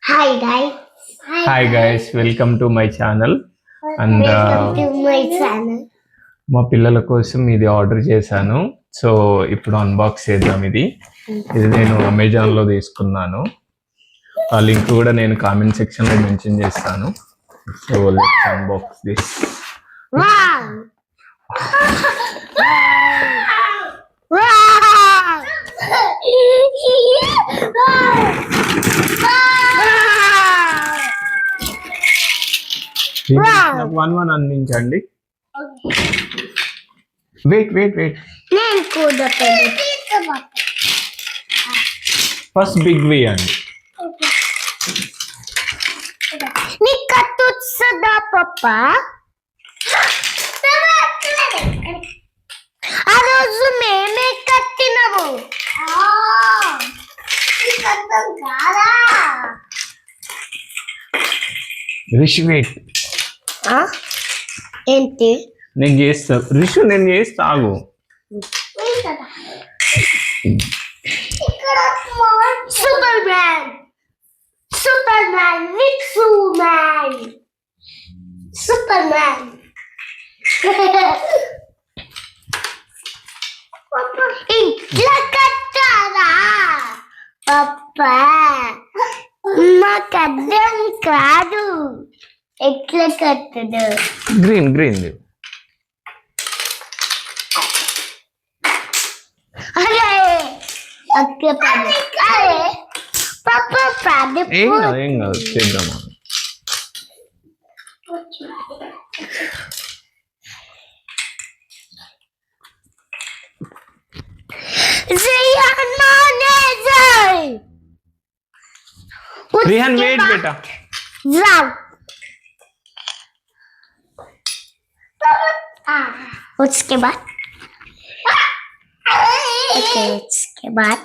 Hi guys. Hi guys, welcome to my channel. And Welcome to my channel. మా పిల్లల కోసం ఇది order చేశాను. సో ఇప్పుడు అన్బాక్స్ చేద్దాం. ఇది నేను అమెజాన్లో తీసుకున్నాను. ఆ లింక్ కూడా నేను కామెంట్ సెక్షన్లో మెన్షన్ చేస్తాను. So let's unbox this. Wow. Wow. నాకు వన్ అందించండి. వెయిట్ నేను కూడా ఫస్ట్ బిగ్ వే అండి. నీకు కట్టొచ్చదా పప్ప? ఆ రోజు మేమే కట్టినము. రిషి వెయిట్, ఏంటి? నేను చేస్తా రిషు, నేను చేస్తా ఆగు. Super man with super man ఇట్లా కట్టారా పప్ప? మాకు అర్థం కాదు ఎట్లా కట్టదు. గ్రీన్ అరే అక్క పది. అరే పప్ప పది. ఏం కాదు చేద్దామా. रिहान वेट बेटा, जाओ। उसके बाद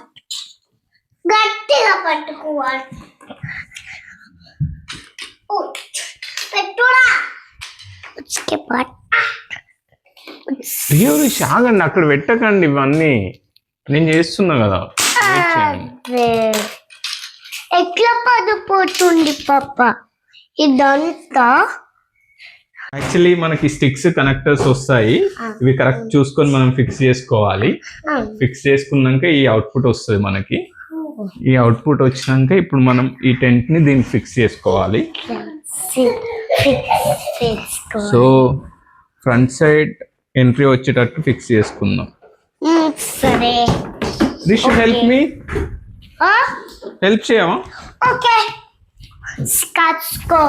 గట్టిగా పట్టుకోవాలి. పెట్టురా. उसके बाद రిషి ఆగండి, అక్కడ పెట్టకండి ఇవన్నీ, నేను చేస్తున్నా కదా. ఎట్లా పడిపోతుంది పప్ప ఇదంతా? యాక్చువల్లీ మనకి స్టిక్స్ కనెక్టర్స్ వస్తాయి. ఇవి కరెక్ట్ చూసుకొని మనం ఫిక్స్ చేసుకోవాలి. ఫిక్స్ చేసుకున్నాక ఈ అవుట్పుట్ వస్తుంది మనకి. ఈ అవుట్పుట్ వచ్చినాక ఇప్పుడు మనం ఈ టెంట్ ని దీనికి ఫిక్స్ చేసుకోవాలి. సో ఫ్రంట్ సైడ్ ఎంట్రీ వచ్చేటట్టు ఫిక్స్ చేసుకుందాం. సరే రిషి హెల్ప్ మీ, హెల్ప్ చేయవా? ఓకే. స్కాచ్కో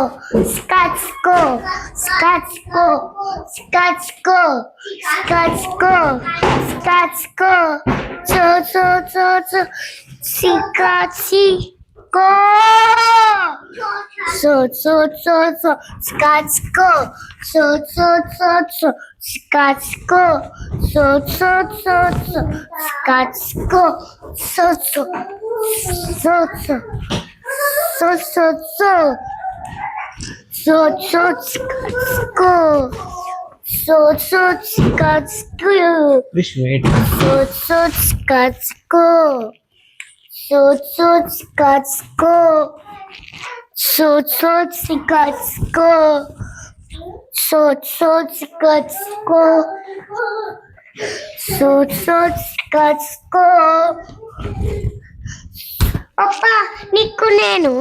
పప్ప నీకు నేను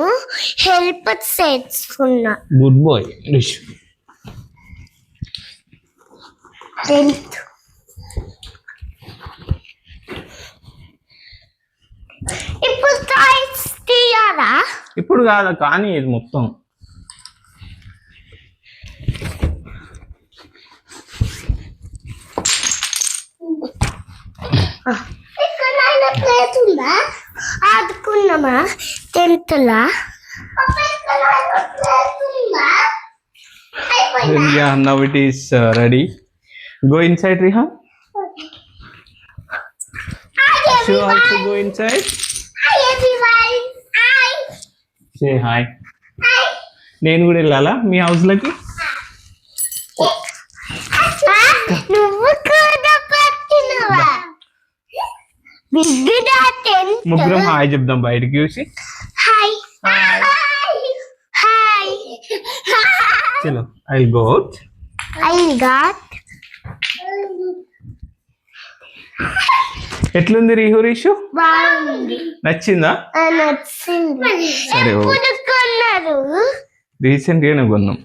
హెల్ప్ చేస్తున్నా. Good boy Rishi. ఇప్పుడు టైట్స్ తీయాలా? ఇప్పుడు కాదా, కానీ ఇది మొత్తం ప్లేస్ ఉందా? ఆడుకున్నామా టెంత్లా? Yeah, now it is ready. Go inside, Rihan. So also go inside. Hi everyone. Hi. Say hi. Hi. నేను కూడా వెళ్ళాలా మీ హౌస్ లకి? నువ్వు కూడా పట్టినవా? ముగ్గురం హాయ్ చెప్దాం బయటికి చూసి. హాయ్. చలో I go out. I got. ఎట్లుంది రిషు? బాగుంది. నచ్చిందా? నచ్చింది. సరే ఎప్పుడు కొన్నారు? రీసెంట్ గానే కొన్నాం.